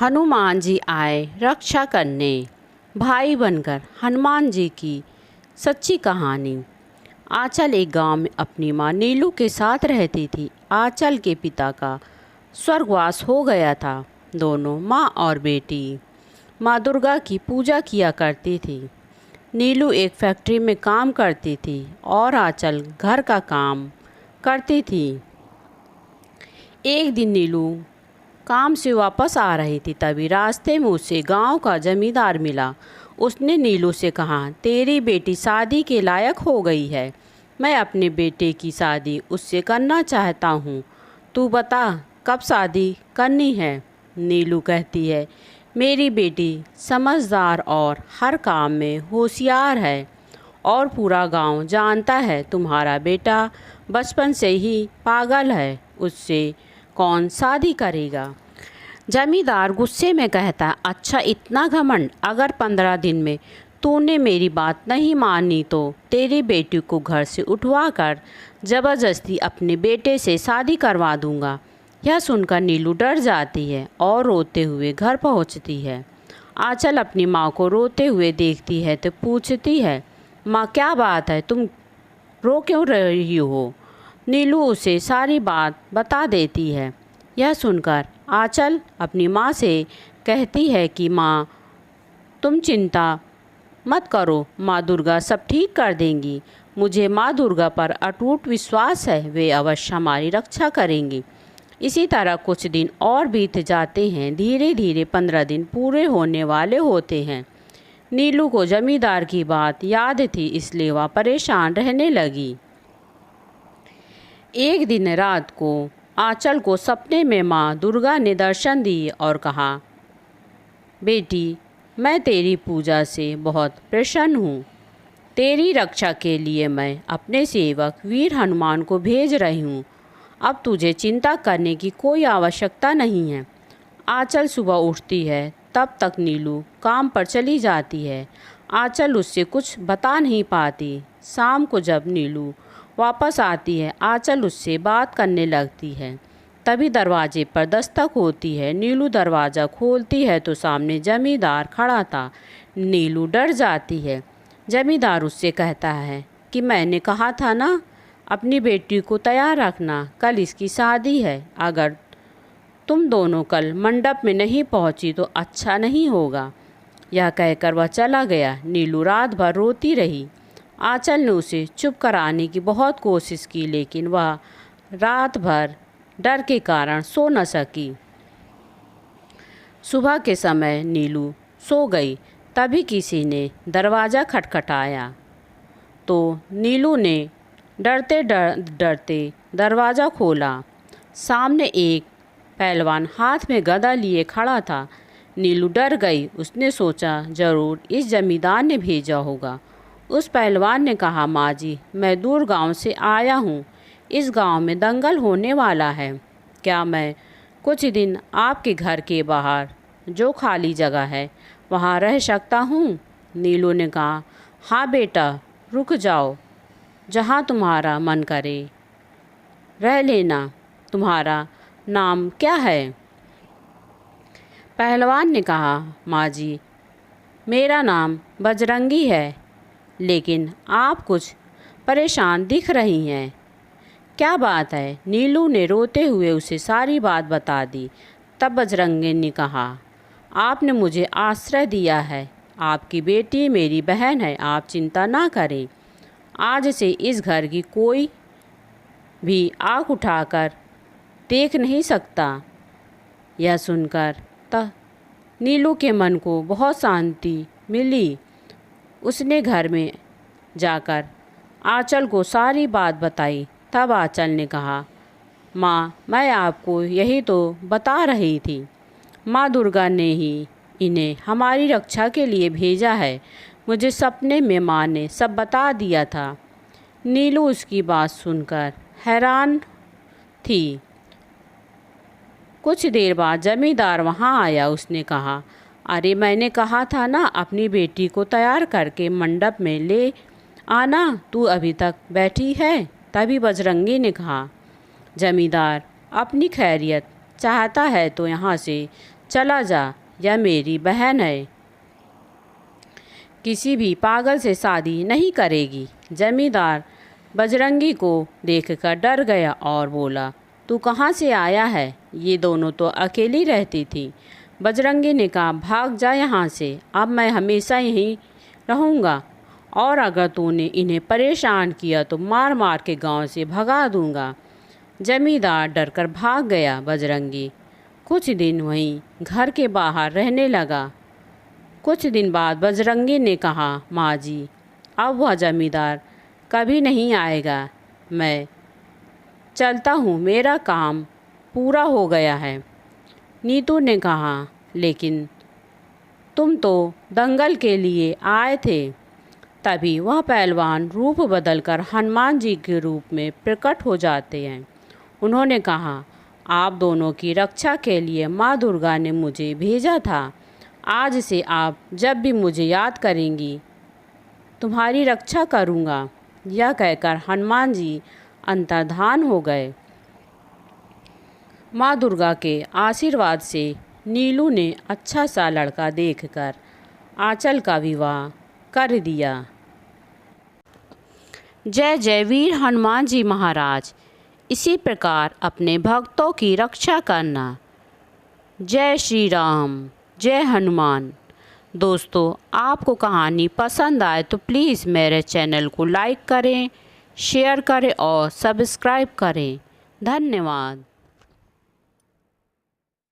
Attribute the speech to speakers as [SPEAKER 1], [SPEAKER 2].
[SPEAKER 1] हनुमान जी आए रक्षा करने। भाई बनकर हनुमान जी की सच्ची कहानी। आंचल एक गांव में अपनी माँ नीलू के साथ रहती थी। आंचल के पिता का स्वर्गवास हो गया था। दोनों माँ और बेटी माँ दुर्गा की पूजा किया करती थी। नीलू एक फैक्ट्री में काम करती थी और आंचल घर का काम करती थी। एक दिन नीलू काम से वापस आ रही थी, तभी रास्ते में उसे गांव का जमींदार मिला। उसने नीलू से कहा, तेरी बेटी शादी के लायक हो गई है। मैं अपने बेटे की शादी उससे करना चाहता हूँ। तू बता कब शादी करनी है। नीलू कहती है, मेरी बेटी समझदार और हर काम में होशियार है और पूरा गांव जानता है तुम्हारा बेटा बचपन से ही पागल है, उससे कौन शादी करेगा। जमींदार गुस्से में कहता, अच्छा इतना घमंड। अगर 15 दिन में तूने मेरी बात नहीं मानी तो तेरी बेटी को घर से उठवा कर ज़बरदस्ती अपने बेटे से शादी करवा दूंगा। यह सुनकर नीलू डर जाती है और रोते हुए घर पहुंचती है। आंचल अपनी माँ को रोते हुए देखती है तो पूछती है, माँ क्या बात है, तुम रो क्यों रही हो। नीलू उसे सारी बात बता देती है। यह सुनकर आंचल अपनी माँ से कहती है कि माँ तुम चिंता मत करो, माँ दुर्गा सब ठीक कर देंगी। मुझे माँ दुर्गा पर अटूट विश्वास है, वे अवश्य हमारी रक्षा करेंगी। इसी तरह कुछ दिन और बीत जाते हैं। धीरे धीरे 15 दिन पूरे होने वाले होते हैं। नीलू को जमींदार की बात याद थी, इसलिए वह परेशान रहने लगी। एक दिन रात को आंचल को सपने में माँ दुर्गा ने दर्शन दिए और कहा, बेटी मैं तेरी पूजा से बहुत प्रसन्न हूँ। तेरी रक्षा के लिए मैं अपने सेवक वीर हनुमान को भेज रही हूँ। अब तुझे चिंता करने की कोई आवश्यकता नहीं है। आंचल सुबह उठती है, तब तक नीलू काम पर चली जाती है। आंचल उससे कुछ बता नहीं पाती। शाम को जब नीलू वापस आती है, आंचल उससे बात करने लगती है। तभी दरवाजे पर दस्तक होती है। नीलू दरवाज़ा खोलती है तो सामने जमींदार खड़ा था। नीलू डर जाती है। जमींदार उससे कहता है कि मैंने कहा था ना, अपनी बेटी को तैयार रखना, कल इसकी शादी है। अगर तुम दोनों कल मंडप में नहीं पहुंची तो अच्छा नहीं होगा। यह कहकर वह चला गया। नीलू रात भर रोती रही। आंचल ने उसे चुप कराने की बहुत कोशिश की, लेकिन वह रात भर डर के कारण सो न सकी। सुबह के समय नीलू सो गई, तभी किसी ने दरवाज़ा खटखटाया तो नीलू ने डरते डरते दरवाज़ा खोला। सामने एक पहलवान हाथ में गदा लिए खड़ा था। नीलू डर गई। उसने सोचा ज़रूर इस जमींदार ने भेजा होगा। उस पहलवान ने कहा, माँ जी मैं दूर गांव से आया हूँ। इस गांव में दंगल होने वाला है। क्या मैं कुछ दिन आपके घर के बाहर जो खाली जगह है वहाँ रह सकता हूँ। नीलू ने कहा, हाँ बेटा रुक जाओ, जहाँ तुम्हारा मन करे रह लेना। तुम्हारा नाम क्या है। पहलवान ने कहा, माँ जी मेरा नाम बजरंगी है, लेकिन आप कुछ परेशान दिख रही हैं। क्या बात है। नीलू ने रोते हुए उसे सारी बात बता दी। तब बजरंगी ने कहा, आपने मुझे आश्रय दिया है, आपकी बेटी मेरी बहन है, आप चिंता ना करें। आज से इस घर की कोई भी आँख उठाकर देख नहीं सकता। यह सुनकर नीलू के मन को बहुत शांति मिली। उसने घर में जाकर आंचल को सारी बात बताई। तब आंचल ने कहा, माँ मैं आपको यही तो बता रही थी, माँ दुर्गा ने ही इन्हें हमारी रक्षा के लिए भेजा है। मुझे सपने में माँ ने सब बता दिया था। नीलू उसकी बात सुनकर हैरान थी। कुछ देर बाद जमींदार वहाँ आया। उसने कहा, अरे मैंने कहा था ना, अपनी बेटी को तैयार करके मंडप में ले आना, तू अभी तक बैठी है। तभी बजरंगी ने कहा, जमींदार अपनी खैरियत चाहता है तो यहाँ से चला जा, यह मेरी बहन है, किसी भी पागल से शादी नहीं करेगी। जमींदार बजरंगी को देखकर डर गया और बोला, तू कहाँ से आया है? ये दोनों तो अकेली रहती थी। बजरंगी ने कहा, भाग जा यहाँ से, अब मैं हमेशा यहीं रहूँगा और अगर तूने इन्हें परेशान किया तो मार मार के गांव से भगा दूँगा। जमींदार डरकर भाग गया। बजरंगी कुछ दिन वहीं घर के बाहर रहने लगा। कुछ दिन बाद बजरंगी ने कहा, माँ जी, अब वह जमींदार कभी नहीं आएगा, मैं चलता हूँ, मेरा काम पूरा हो गया है। नीतू ने कहा, लेकिन तुम तो दंगल के लिए आए थे। तभी वह पहलवान रूप बदलकर हनुमान जी के रूप में प्रकट हो जाते हैं। उन्होंने कहा, आप दोनों की रक्षा के लिए माँ दुर्गा ने मुझे भेजा था। आज से आप जब भी मुझे याद करेंगी, तुम्हारी रक्षा करूँगा। यह कहकर हनुमान जी अंतर्धान हो गए। माँ दुर्गा के आशीर्वाद से नीलू ने अच्छा सा लड़का देखकर आंचल का विवाह कर दिया। जय जय वीर हनुमान जी महाराज। इसी प्रकार अपने भक्तों की रक्षा करना। जय श्री राम, जय हनुमान। दोस्तों, आपको कहानी पसंद आए तो प्लीज़ मेरे चैनल को लाइक करें, शेयर करें और सब्सक्राइब करें। धन्यवाद।